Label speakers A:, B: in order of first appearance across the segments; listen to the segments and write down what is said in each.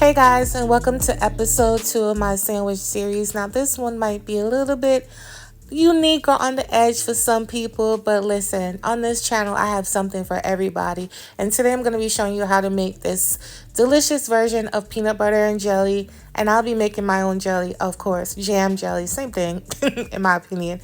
A: Hey guys, and welcome to episode 2 of my sandwich series. Now, this one might be a little bit unique or on the edge for some people, but listen, on this channel I have something for everybody, and today I'm going to be showing you how to make this delicious version of peanut butter and jelly, and I'll be making my own jelly, of course, jam jelly, same thing in my opinion.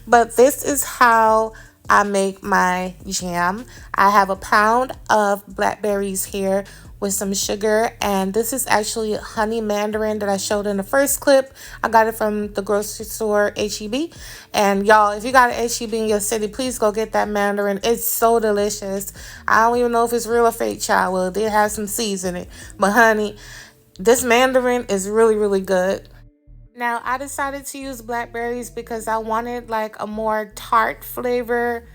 A: But this is how I make my jam. I have a pound of blackberries here with some sugar, and this is actually honey mandarin that I showed in the first clip. I got it from the grocery store, HEB. And y'all, if you got an HEB in your city, please go get that mandarin. It's so delicious. I don't even know if it's real or fake, child. Well, it did have some seeds in it, but honey, this mandarin is really good. Now, I decided to use blackberries because I wanted like a more tart flavor,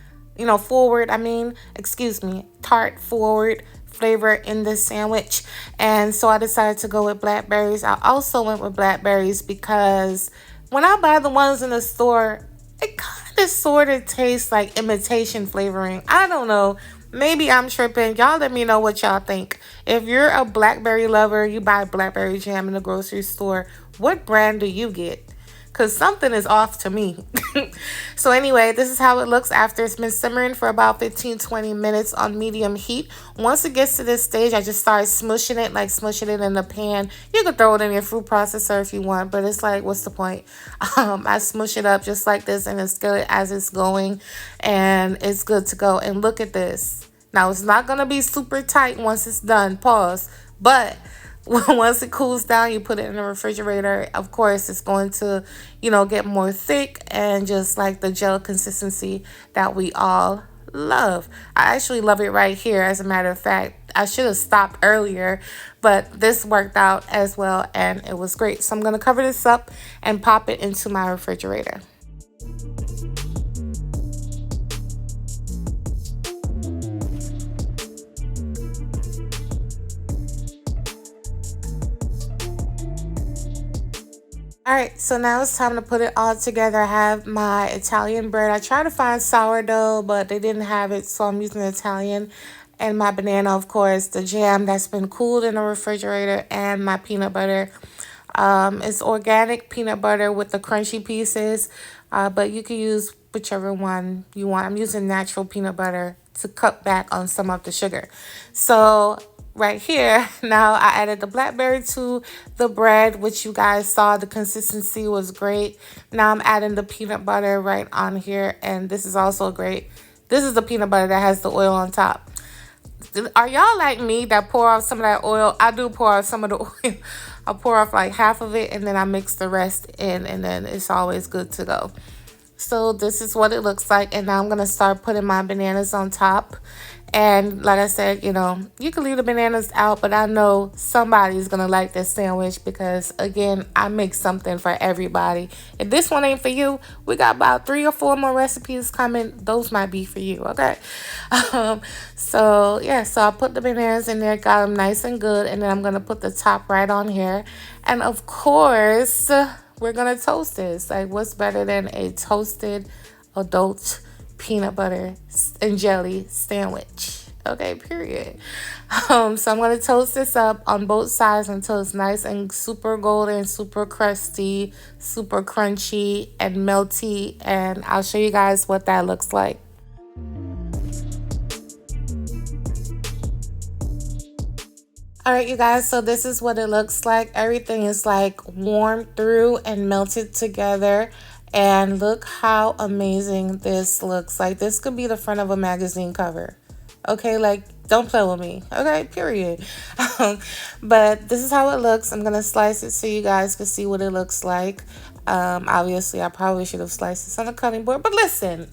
A: tart forward flavor in this sandwich. And so I decided to go with blackberries. I also went with blackberries because when I buy the ones in the store, it kind of sort of tastes like imitation flavoring. I don't know. Maybe I'm tripping. Y'all let me know what y'all think. If you're a blackberry lover, you buy blackberry jam in the grocery store, what brand do you get? Because something is off to me. So anyway, this is how it looks after it's been simmering for about 15-20 minutes on medium heat. Once it gets to this stage, I just start smushing it in the pan. You can throw it in your food processor if you want, but it's like, what's the point? I smush it up just like this, and it's good as it's going, and it's good to go. And look at this. Now, it's not going to be super tight once it's done. Pause. But once it cools down, you put it in the refrigerator. Of course, it's going to, get more thick and just like the gel consistency that we all love. I actually love it right here. As a matter of fact, I should have stopped earlier, but this worked out as well, and it was great. So I'm going to cover this up and pop it into my refrigerator. All right, so now it's time to put it all together. I have my Italian bread. I tried to find sourdough, but they didn't have it, so I'm using Italian. And my banana, of course, the jam that's been cooled in the refrigerator, and my peanut butter. It's organic peanut butter with the crunchy pieces, but you can use whichever one you want. I'm using natural peanut butter to cut back on some of the sugar. So right here, now I added the blackberry to the bread, which you guys saw the consistency was great. Now I'm adding the peanut butter right on here, and this is also great. This is the peanut butter that has the oil on top. Are y'all like me that pour off some of that oil? I do pour off some of the oil. I pour off like half of it, and then I mix the rest in, and then it's always good to go. So this is what it looks like, and now I'm going to start putting my bananas on top. And like I said, you can leave the bananas out, but I know somebody's going to like this sandwich because, again, I make something for everybody. If this one ain't for you, we got about 3 or 4 more recipes coming. Those might be for you, okay? So I put the bananas in there, got them nice and good, and then I'm going to put the top right on here. And, of course, we're going to toast this. Like, what's better than a toasted adult peanut butter and jelly sandwich? Okay, period. So I'm going to toast this up on both sides until it's nice and super golden, super crusty, super crunchy and melty, and I'll show you guys what that looks like. All right, you guys, so this is what it looks like. Everything is like warmed through and melted together. And look how amazing this looks like. This could be the front of a magazine cover. Okay, like, don't play with me. Okay, period. But this is how it looks. I'm going to slice it so you guys can see what it looks like. Obviously, I probably should have sliced this on a cutting board. But listen,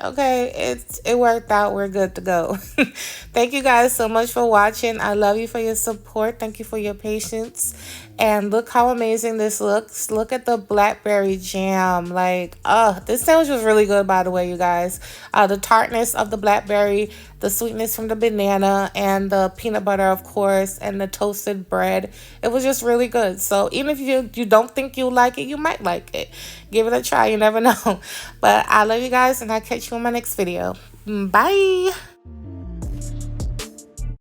A: okay? It worked out. We're good to go. Thank you guys so much for watching. I love you for your support. Thank you for your patience. And look how amazing this looks. Look at the blackberry jam. Like, this sandwich was really good, by the way, you guys. The tartness of the blackberry, the sweetness from the banana, and the peanut butter, of course, and the toasted bread. It was just really good. So even if you don't think you'll like it, you might like it. Give it a try. You never know. But I love you guys, and I'll catch you in my next video. Bye.